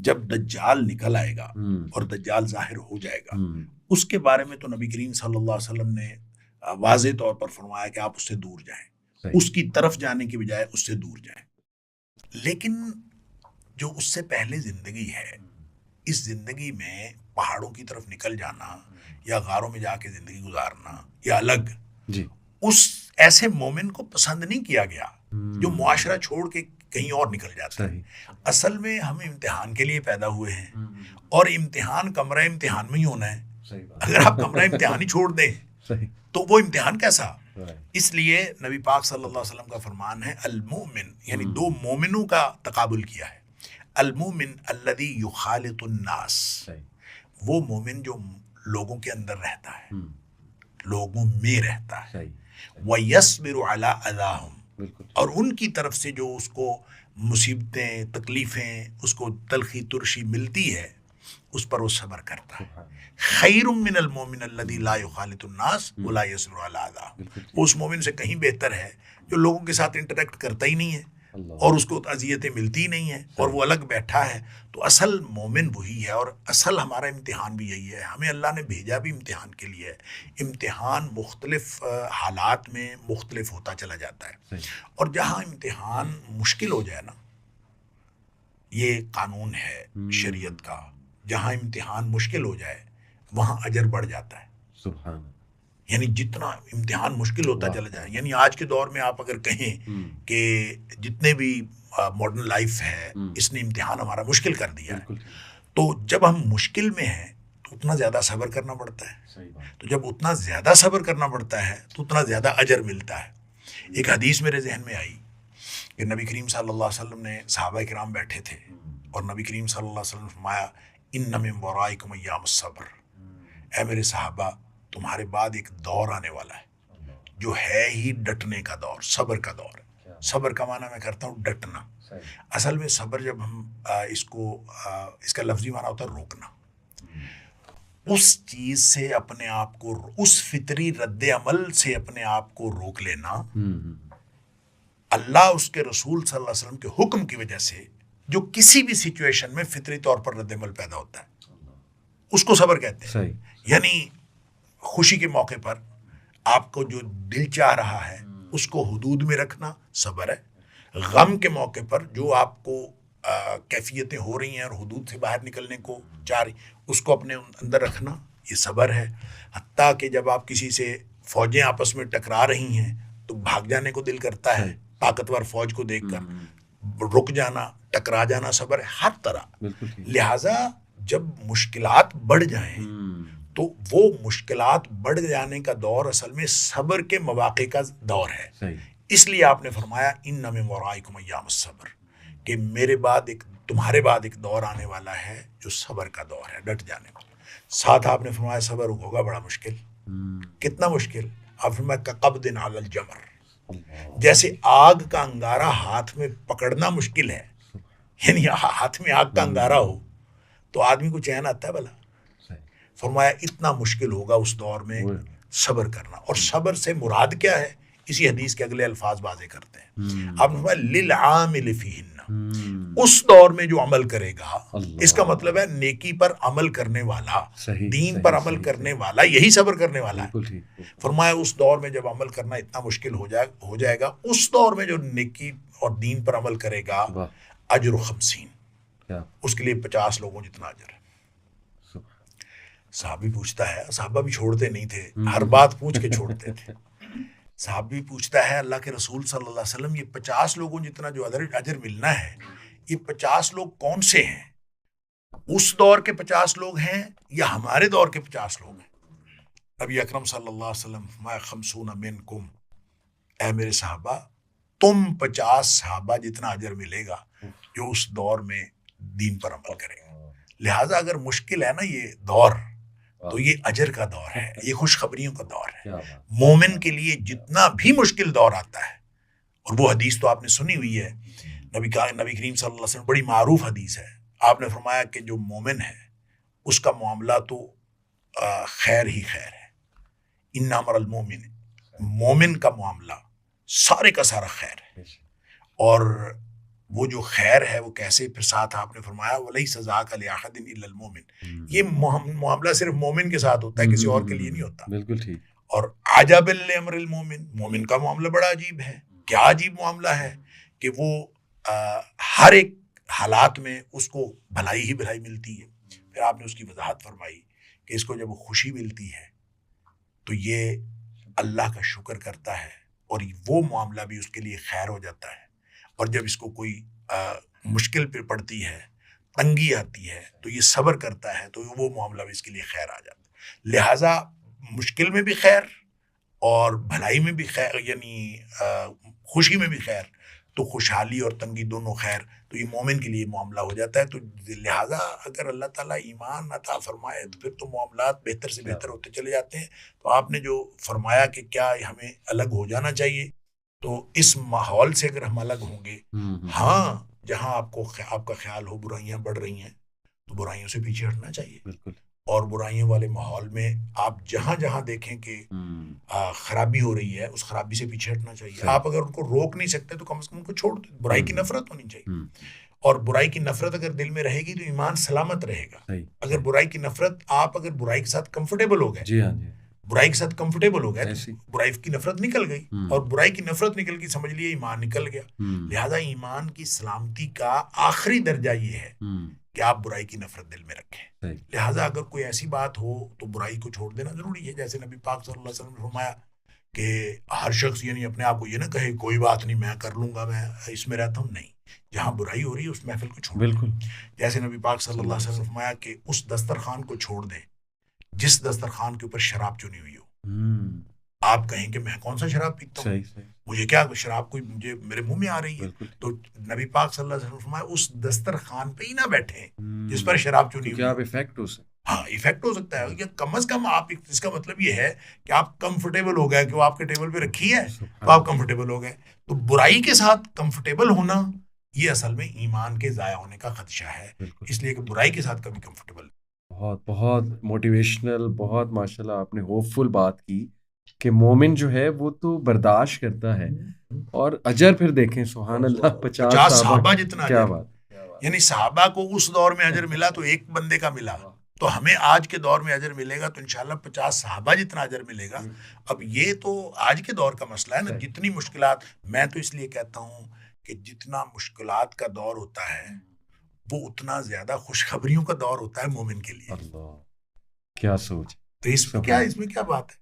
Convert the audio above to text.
جب دجال نکل آئے گا اور دجال ظاہر ہو جائے گا، اس کے بارے میں تو نبی کریم صلی اللہ علیہ وسلم نے واضح طور پر فرمایا کہ آپ اس سے دور جائیں، اس کی طرف جانے کی بجائے اس سے دور جائیں۔ لیکن جو اس سے پہلے زندگی ہے، اس زندگی میں پہاڑوں کی طرف نکل جانا یا غاروں میں جا کے زندگی گزارنا یا الگ، اس ایسے مومن کو پسند نہیں کیا گیا جو معاشرہ چھوڑ کے کہیں اور نکل جاتا ہے۔ اصل میں ہم امتحان کے لیے پیدا ہوئے ہیں، اور امتحان کمرہ امتحان میں ہی ہونا ہے۔ اگر آپ کمرہ امتحان ہی چھوڑ دیں تو وہ امتحان کیسا؟ اس لیے نبی پاک صلی اللہ علیہ وسلم کا فرمان ہے المومن، یعنی دو مومنوں کا تقابل کیا ہے۔ المومن الذی یخالط الناس، وہ مومن جو لوگوں کے اندر رہتا ہے، لوگوں میں رہتا ہے، وَيَصْبِرُ عَلَىٰ أَذَاهُمْ، اور ان کی طرف سے جو اس کو مصیبتیں تکلیفیں اس کو تلخی ترشی ملتی ہے اس پر وہ صبر کرتا ہے۔ خیر من المومن الذی لا یخالط الناس ولا یصبر علی اذاہم، وہ اس مومن سے کہیں بہتر ہے جو لوگوں کے ساتھ انٹریکٹ کرتا ہی نہیں ہے اور اس کو اذیتیں ملتی نہیں ہیں اور وہ الگ بیٹھا ہے۔ تو اصل مومن وہی ہے، اور اصل ہمارا امتحان بھی یہی ہے۔ ہمیں اللہ نے بھیجا بھی امتحان کے لیے ہے۔ امتحان مختلف حالات میں مختلف ہوتا چلا جاتا ہے، اور جہاں امتحان مشکل ہو جائے نا، یہ قانون ہے شریعت کا، جہاں امتحان مشکل ہو جائے وہاں اجر بڑھ جاتا ہے۔ سبحان، یعنی جتنا امتحان مشکل ہوتا چلا جائے، یعنی آج کے دور میں آپ اگر کہیں کہ جتنے بھی ماڈرن لائف ہے اس نے امتحان ہمارا مشکل کر دیا ہے، تو جب ہم مشکل میں ہیں تو اتنا زیادہ صبر کرنا پڑتا ہے، تو جب اتنا زیادہ صبر کرنا پڑتا ہے تو اتنا زیادہ اجر ملتا ہے۔ ایک حدیث میرے ذہن میں آئی کہ نبی کریم صلی اللہ علیہ وسلم نے صحابہ کرام بیٹھے تھے اور نبی کریم صلی اللہ علیہ وسلم نے فرمایا ان من ورائکم ایام الصبر، اے میرے صحابہ تمہارے بعد ایک دور آنے والا ہے جو ہے ہی ڈٹنے کا دور، صبر کا دور ہے۔ صبر کا معنی میں کرتا ہوں ڈٹنا۔ اصل میں صبر جب ہم اس کا لفظی معنی ہوتا ہے روکنا، اس چیز سے اپنے آپ کو، اس فطری رد عمل سے اپنے آپ کو روک لینا۔ اللہ اس کے رسول صلی اللہ علیہ وسلم کے حکم کی وجہ سے جو کسی بھی سچویشن میں فطری طور پر رد عمل پیدا ہوتا ہے اس کو صبر کہتے ہیں۔ یعنی خوشی کے موقع پر آپ کو جو دل چاہ رہا ہے اس کو حدود میں رکھنا صبر ہے۔ غم کے موقع پر جو آپ کو کیفیتیں ہو رہی ہیں اور حدود سے باہر نکلنے کو چاہ رہی اس کو اپنے اندر رکھنا، یہ صبر ہے۔ حتیٰ کہ جب آپ کسی سے فوجیں آپس میں ٹکرا رہی ہیں تو بھاگ جانے کو دل کرتا ہے، طاقتور فوج کو دیکھ کر رک جانا، ٹکرا جانا صبر ہے، ہر طرح۔ لہٰذا جب مشکلات بڑھ جائیں تو وہ مشکلات بڑھ جانے کا دور اصل میں صبر کے مواقع کا دور ہے۔ اس لیے آپ نے فرمایا ان من ورائکم ایام الصبر، کہ میرے بعد تمہارے بعد ایک دور آنے والا ہے جو صبر کا دور ہے، ڈٹ جانے کا۔ ساتھ آپ نے فرمایا صبر ہوگا بڑا مشکل۔ کتنا مشکل؟ آپ فرمایا کقبض علی الجمر، جیسے آگ کا انگارہ ہاتھ میں پکڑنا مشکل ہے، یعنی ہاتھ میں آگ کا انگارہ ہو تو آدمی کو چین آتا ہے بھلا؟ فرمایا اتنا مشکل ہوگا اس دور میں صبر کرنا۔ اور صبر سے مراد کیا ہے اسی حدیث کے اگلے الفاظ واضح کرتے ہیں۔ آپ نے فرمایا للعامل فیہن، اس دور میں جو عمل کرے گا، اس کا مطلب ہے نیکی پر عمل کرنے والا، دین پر عمل کرنے والا، یہی صبر کرنے والا ہے۔ فرمایا اس دور میں جب عمل کرنا اتنا مشکل ہو جائے گا، اس دور میں جو نیکی اور دین پر عمل کرے گا اجر 50، اس کے لیے 50 لوگوں جتنا اجر ہے۔ صحابی پوچھتا ہے، صحابہ بھی چھوڑتے نہیں تھے، ہر بات پوچھ کے چھوڑتے تھے۔ صحابی پوچھتا ہے اللہ کے رسول صلی اللہ علیہ وسلم، یہ 50 لوگوں جتنا جو اجر ملنا ہے، یہ 50 لوگ کون سے ہیں؟ اس دور کے 50 لوگ ہیں یا ہمارے دور کے 50 لوگ ہیں؟ نبی اکرم صلی اللہ علیہ وسلم فرمایا 50 منکم، اے میرے صحابہ تم 50 صحابہ جتنا اجر ملے گا جو اس دور میں دین پر عمل کرے گا۔ لہٰذا اگر مشکل ہے نا یہ دور، تو یہ اجر کا دور ہے، یہ خوشخبریوں کا دور ہے۔ مومن کے لیے جتنا بھی مشکل دور آتا ہے، اور وہ حدیث تو آپ نے سنی ہوئی ہے، نبی کریم صلی اللہ علیہ وسلم، بڑی معروف حدیث ہے، آپ نے فرمایا کہ جو مومن ہے اس کا معاملہ تو خیر ہی خیر ہے۔ ان امر المومن، مومن کا معاملہ سارے کا سارا خیر ہے، اور وہ جو خیر ہے وہ کیسے، پھر ساتھ آپ نے فرمایا وَلَيْسَ ذَاكَ لِأَحَدٍ إِلَّا الْمُؤْمِنِ، یہ معاملہ صرف مومن کے ساتھ ہوتا ہے، کسی اور کے لیے نہیں ہوتا. بالکل ٹھیک. اور عجب لامر المومن، مومن کا معاملہ بڑا عجیب ہے. کیا عجیب معاملہ ہے کہ وہ ہر ایک حالات میں اس کو بھلائی ہی بھلائی ملتی ہے. پھر آپ نے اس کی وضاحت فرمائی کہ اس کو جب خوشی ملتی ہے تو یہ اللہ کا شکر کرتا ہے اور وہ معاملہ بھی اس کے لیے خیر ہو جاتا ہے. اور جب اس کو کوئی مشکل پہ پڑتی ہے، تنگی آتی ہے، تو یہ صبر کرتا ہے، تو وہ معاملہ بھی اس کے لیے خیر آ جاتا ہے. لہٰذا مشکل میں بھی خیر اور بھلائی میں بھی خیر، یعنی خوشی میں بھی خیر، تو خوشحالی اور تنگی دونوں خیر، تو یہ مومن کے لیے معاملہ ہو جاتا ہے. تو لہٰذا اگر اللہ تعالیٰ ایمان عطا فرمائے تو پھر تو معاملات بہتر سے بہتر ہوتے چلے جاتے ہیں. تو آپ نے جو فرمایا کہ کیا ہمیں الگ ہو جانا چاہیے، تو اس ماحول سے اگر ہم الگ ہوں گے، ہاں جہاں آپ کا خیال ہو برائیاں بڑھ رہی ہیں تو برائیوں سے پیچھے ہٹنا چاہیے. بالکل. اور برائیوں والے ماحول میں آپ جہاں جہاں دیکھیں کہ خرابی ہو رہی ہے، اس خرابی سے پیچھے ہٹنا چاہیے. آپ اگر ان کو روک نہیں سکتے تو کم از کم ان کو چھوڑ دیں. برائی کی نفرت ہونی چاہیے، اور برائی کی نفرت اگر دل میں رہے گی تو ایمان سلامت رہے گا. اگر برائی کی نفرت، آپ اگر برائی کے ساتھ کمفرٹیبل ہو گئے، برائی کے ساتھ کمفرٹیبل ہو گئے، برائی کی نفرت نکل گئی، اور برائی کی نفرت نکل گئی سمجھ لیے ایمان نکل گیا. لہذا ایمان کی سلامتی کا آخری درجہ یہ ہے کہ آپ برائی کی نفرت دل میں رکھیں. لہٰذا اگر کوئی ایسی بات ہو تو برائی کو چھوڑ دینا ضروری ہے. جیسے نبی پاک صلی اللہ علیہ وسلم نے فرمایا کہ ہر شخص یعنی اپنے آپ کو یہ نہ کہے کوئی بات نہیں میں کر لوں گا، میں اس میں رہتا ہوں. نہیں، جہاں برائی ہو رہی ہے اس محفل کو چھوڑ. بالکل. جیسے نبی پاک صلی اللہ علیہ وسلم نے فرمایا کہ اس دسترخوان کو چھوڑ دیں جس دسترخوان کے اوپر شراب چنی ہوئی ہو. آپ کہیں کہ میں کون سا شراب پیتا ہوں، مجھے کیا شراب کوئی مجھے میرے منہ میں آ رہی ہے. تو نبی پاک صلی اللہ علیہ وسلم فرمایا اس دسترخوان پہ ہی نہ بیٹھیں جس پر شراب چنی ہوئی. افیکٹ ہو سکتا ہے. ہاں افیکٹ ہو سکتا ہے. یا کم از کم آپ، اس کا مطلب یہ ہے کہ آپ کمفرٹیبل ہو گئے، کہ وہ آپ کے ٹیبل پہ رکھی ہے تو آپ کمفرٹیبل ہو گئے. تو برائی کے ساتھ کمفرٹیبل ہونا یہ اصل میں ایمان کے ضائع ہونے کا خدشہ ہے. اس لیے کہ برائی کے ساتھ کبھی کمفرٹیبل. بہت بہت موٹیویشنل، بہت ماشاءاللہ آپ نے ہوپ فل بات کی کہ مومن جو ہے وہ تو برداشت کرتا ہے، اور اجر پھر دیکھیں سبحان اللہ 50 صحابہ جتنا. کیا بات، یعنی صحابہ کو اس دور میں اجر ملا تو ایک بندے کا ملا، تو ہمیں آج کے دور میں اجر ملے گا تو انشاءاللہ 50 صحابہ جتنا اجر ملے گا. اب یہ تو آج کے دور کا مسئلہ ہے نا. جتنی مشکلات، میں تو اس لیے کہتا ہوں کہ جتنا مشکلات کا دور ہوتا ہے وہ اتنا زیادہ خوشخبریوں کا دور ہوتا ہے مومن کے لیے. اللہ کیا سوچ. تو اس میں کیا بات ہے.